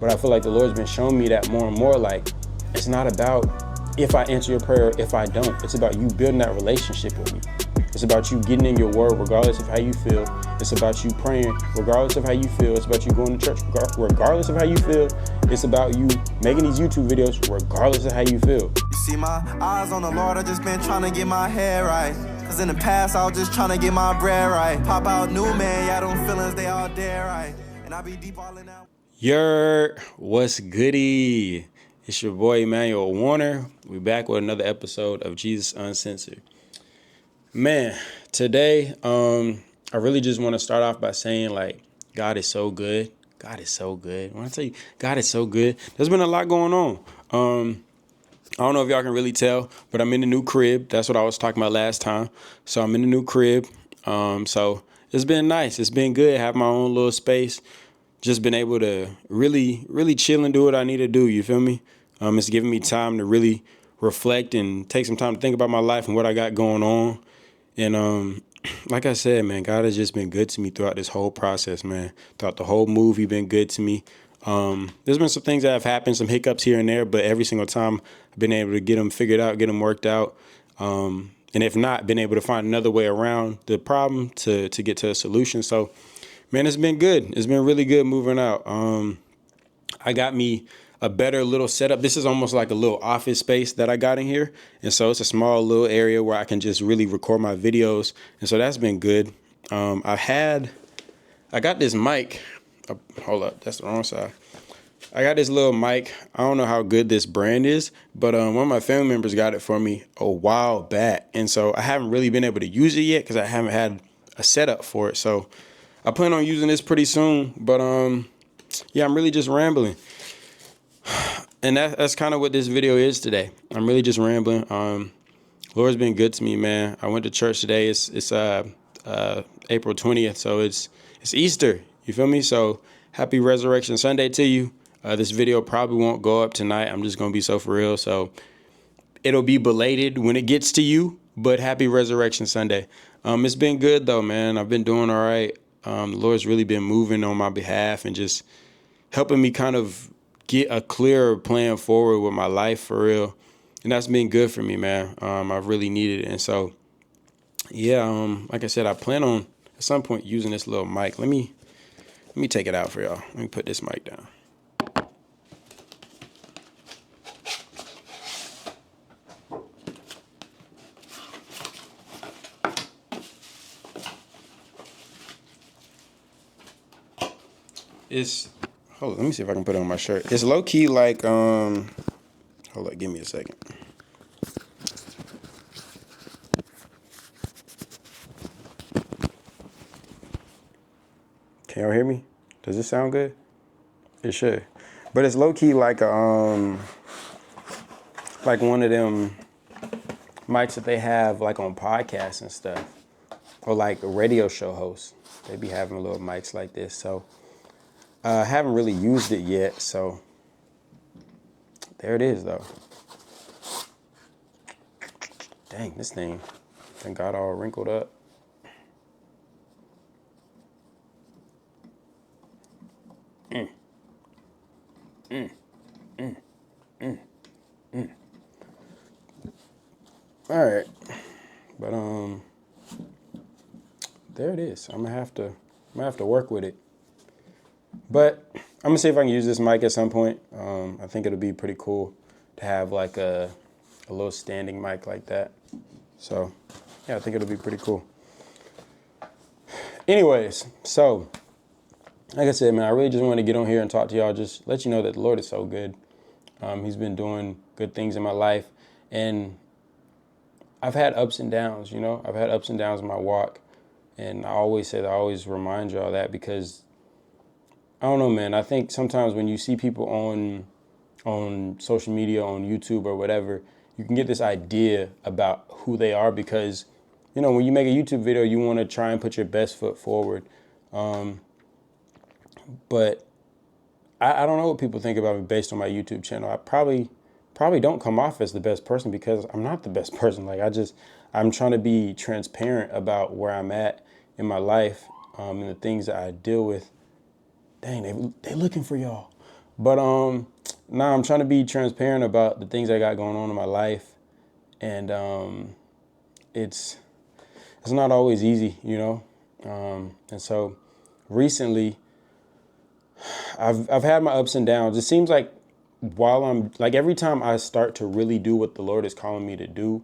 But I feel like the Lord's been showing me that more and more. Like, it's not about if I answer your prayer, if I don't. It's about you building that relationship with me. It's about you getting in your word regardless of how you feel. It's about you praying regardless of how you feel. It's about you going to church regardless of how you feel. It's about you making these YouTube videos regardless of how you feel. You see my eyes on the Lord, I just been trying to get my hair right. Cause in the past I was just trying to get my bread right. Pop out new man, yeah, them feelings, they all dead right. And I be deep all in that. What's goody? It's your boy Emmanuel Warner. We back with another episode of Jesus Uncensored. Man, today, I really just want to start off by saying, like, God is so good. God is so good. When I tell you, God is so good, there's been a lot going on. I don't know if y'all can really tell, but I'm in the new crib. That's what I was talking about last time. So I'm in the new crib. So it's been nice. It's been good. Have my own little space. Just been able to really chill and do what I need to do. You feel me? It's giving me time to really reflect and take some time to think about my life and what I got going on. And like I said, man, God has just been good to me throughout this whole process, man. Throughout the whole move, He's been good to me. There's been some things that have happened, some hiccups here and there, but every single time I've been able to get them figured out, get them worked out. And if not, been able to find another way around the problem to get to a solution. So, man, it's been good. It's been really good moving out. I got me a better little setup. This is almost like a little office space that I got in here. And so it's a small little area where I can just really record my videos. And so that's been good. I got this mic. Hold up, that's the wrong side. I got this little mic. I don't know how good this brand is, but one of my family members got it for me a while back. And so I haven't really been able to use it yet because I haven't had a setup for it. So I plan on using this pretty soon. But yeah, I'm really just rambling. And that's kind of what this video is today. I'm really just rambling. Lord's been good to me, man. I went to church today. It's April 20th, so it's Easter. You feel me? So happy Resurrection Sunday to you. This video probably won't go up tonight. I'm just gonna be so for real. So it'll be belated when it gets to you. But happy Resurrection Sunday. It's been good though, man. I've been doing all right. The Lord's really been moving on my behalf and just helping me kind of get a clearer plan forward with my life for real. And that's been good for me, man. I've really needed it. And so, yeah, like I said, I plan on at some point using this little mic. Let me take it out for y'all. Let me put this mic down. Hold on, let me see if I can put it on my shirt. It's low key like, hold on, give me a second. Can y'all hear me? Does this sound good? It should. But it's low key like like one of them mics that they have like on podcasts and stuff. Or like radio show hosts. They be having little mics like this. So I haven't really used it yet, so there it is, though. Dang, this thing got all wrinkled up. All right, but there it is. I'm gonna have to work with it. But I'm gonna see if I can use this mic at some point. I think it'll be pretty cool to have like a little standing mic like that. So yeah, I think it'll be pretty cool. Anyways, so like I said, man, I really just want to get on here and talk to y'all. Just let you know that the Lord is so good. He's been doing good things in my life. And I've had ups and downs, you know. I've had ups and downs in my walk. And I always remind y'all that because I don't know, man. I think sometimes when you see people on social media, on YouTube or whatever, you can get this idea about who they are because, you know, when you make a YouTube video, you want to try and put your best foot forward. But I don't know what people think about me based on my YouTube channel. I probably don't come off as the best person because I'm not the best person. Like I'm trying to be transparent about where I'm at in my life and the things that I deal with. Dang, they looking for y'all. But now I'm trying to be transparent about the things I got going on in my life, and it's not always easy, you know. And so recently, I've had my ups and downs. It seems like while I'm like every time I start to really do what the Lord is calling me to do,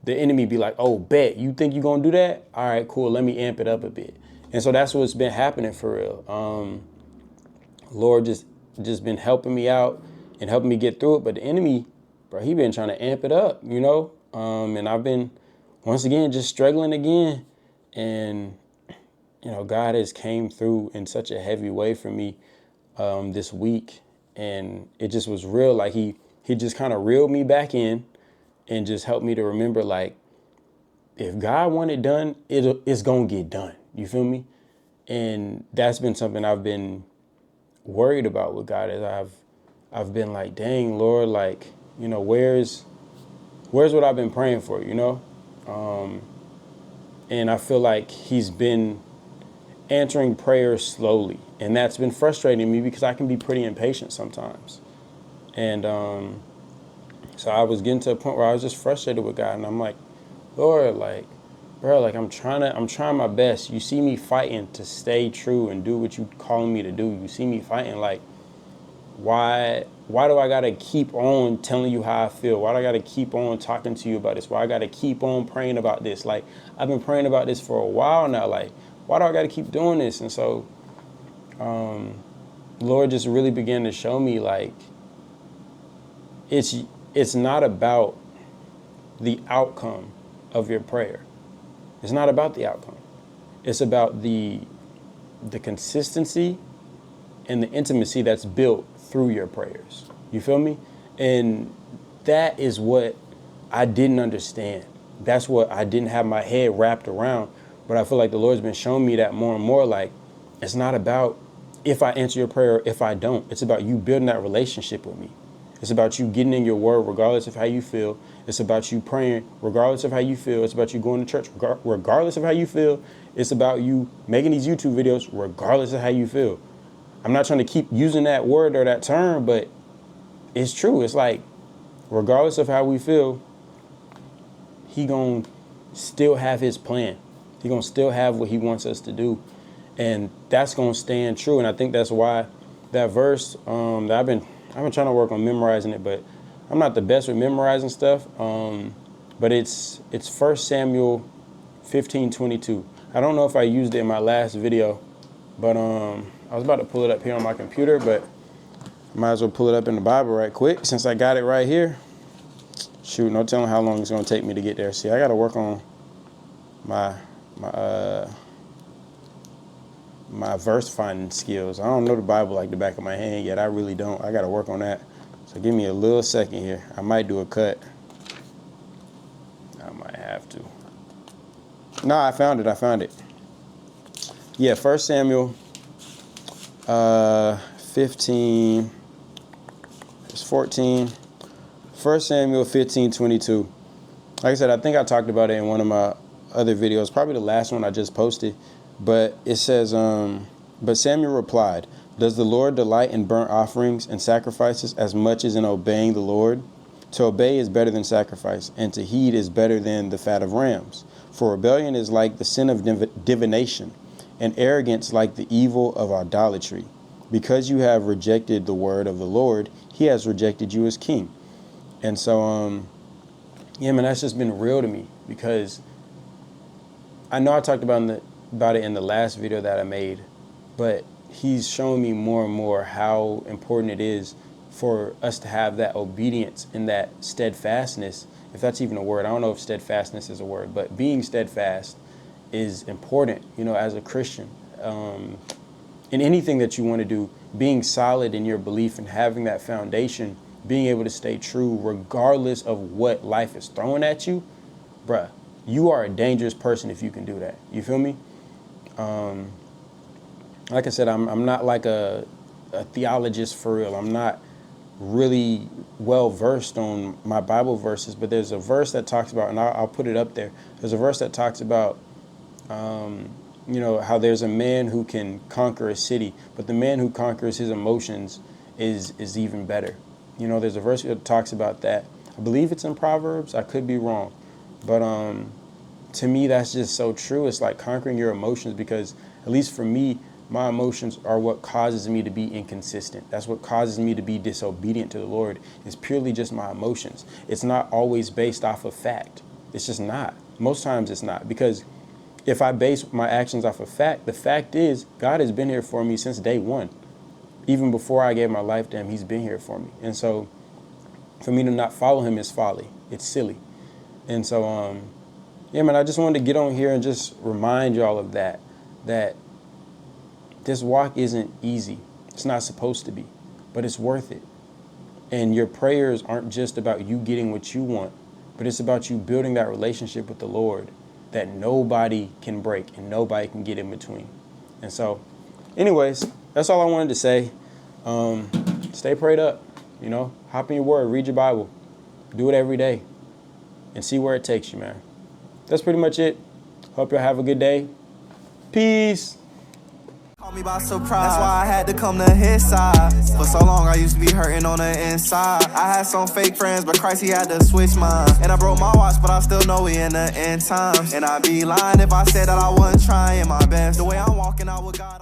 the enemy be like, "Oh, bet you think you're gonna do that? All right, cool. Let me amp it up a bit." And so that's what's been happening for real. Lord just been helping me out and helping me get through it. But the enemy, bro, he been trying to amp it up, you know. And I've been once again just struggling again, and you know, God has came through in such a heavy way for me this week, and it just was real. Like he just kind of reeled me back in and just helped me to remember, like, if God want it done, it's gonna get done. You feel me? And that's been something I've been worried about with God. Is I've been like, dang, Lord, like, you know, where's what I've been praying for, you know? And I feel like he's been answering prayers slowly, and that's been frustrating me because I can be pretty impatient sometimes. And so I was getting to a point where I was just frustrated with God, and I'm like, Lord, like, bro, like I'm trying my best. You see me fighting to stay true and do what you calling me to do. You see me fighting, like, why do I gotta keep on telling you how I feel? Why do I gotta keep on talking to you about this? Why I gotta keep on praying about this? Like, I've been praying about this for a while now. Like, why do I gotta keep doing this? And so Lord just really began to show me, like, it's not about the outcome of your prayer. It's not about the outcome. It's about the consistency and the intimacy that's built through your prayers. You feel me? And that is what I didn't understand. That's what I didn't have my head wrapped around. But I feel like the Lord's been showing me that more and more. Like, it's not about if I answer your prayer or if I don't. It's about you building that relationship with me. It's about you getting in your word regardless of how you feel. It's about you praying regardless of how you feel. It's about you going to church regardless of how you feel. It's about you making these YouTube videos regardless of how you feel. I'm not trying to keep using that word or that term, but it's true. It's like, regardless of how we feel, he gonna still have his plan. He gonna still have what he wants us to do. And that's gonna stand true. And I think that's why that verse that I've been trying to work on memorizing it, but I'm not the best with memorizing stuff. But it's 1 Samuel 15:22. I don't know if I used it in my last video, but I was about to pull it up here on my computer, but might as well pull it up in the Bible right quick since I got it right here. Shoot, no telling how long it's gonna take me to get there. See, I gotta work on my verse finding skills. I don't know the Bible like the back of my hand yet. I really don't. I gotta work on that. So give me a little second here. I might do a cut. I might have to. No, I found it. Yeah, 1 Samuel 15, it's 14. 1 Samuel 15:22. Like I said, I think I talked about it in one of my other videos, probably the last one I just posted. But it says, but Samuel replied, "Does the Lord delight in burnt offerings and sacrifices as much as in obeying the Lord? To obey is better than sacrifice, and to heed is better than the fat of rams. For rebellion is like the sin of divination, and arrogance like the evil of idolatry. Because you have rejected the word of the Lord, he has rejected you as king." And so, yeah, man, that's just been real to me, because I know I talked about it in the last video that I made, but he's showing me more and more how important it is for us to have that obedience and that steadfastness, if that's even a word. I don't know if steadfastness is a word, but being steadfast is important, you know, as a Christian. In anything that you want to do, being solid in your belief and having that foundation, being able to stay true regardless of what life is throwing at you, bruh, you are a dangerous person if you can do that. You feel me? Like I said, I'm not like a theologist for real. I'm not really well versed on my Bible verses, but there's a verse that talks about, and I'll put it up there. There's a verse that talks about, you know, how there's a man who can conquer a city, but the man who conquers his emotions is even better. You know, there's a verse that talks about that. I believe it's in Proverbs. I could be wrong. But to me, that's just so true. It's like conquering your emotions, because at least for me, my emotions are what causes me to be inconsistent. That's what causes me to be disobedient to the Lord. It's purely just my emotions. It's not always based off of fact. It's just not. Most times it's not, because if I base my actions off of fact, the fact is God has been here for me since day one. Even before I gave my life to him, he's been here for me. And so for me to not follow him is folly. It's silly. And so, yeah, man, I just wanted to get on here and just remind y'all of that this walk isn't easy. It's not supposed to be, but it's worth it. And your prayers aren't just about you getting what you want, but it's about you building that relationship with the Lord that nobody can break and nobody can get in between. And so, anyways, that's all I wanted to say. Stay prayed up, you know, hop in your word, read your Bible, do it every day, and see where it takes you, man. That's pretty much it. Hope y'all have a good day. Peace. Caught me by surprise. That's why I had to come to his side. For so long I used to be hurting on the inside. I had some fake friends, but Christ, he had to switch mine. And I broke my watch, but I still know we in the end times. And I'd be lying if I said that I wasn't trying my best. The way I'm walking out with God,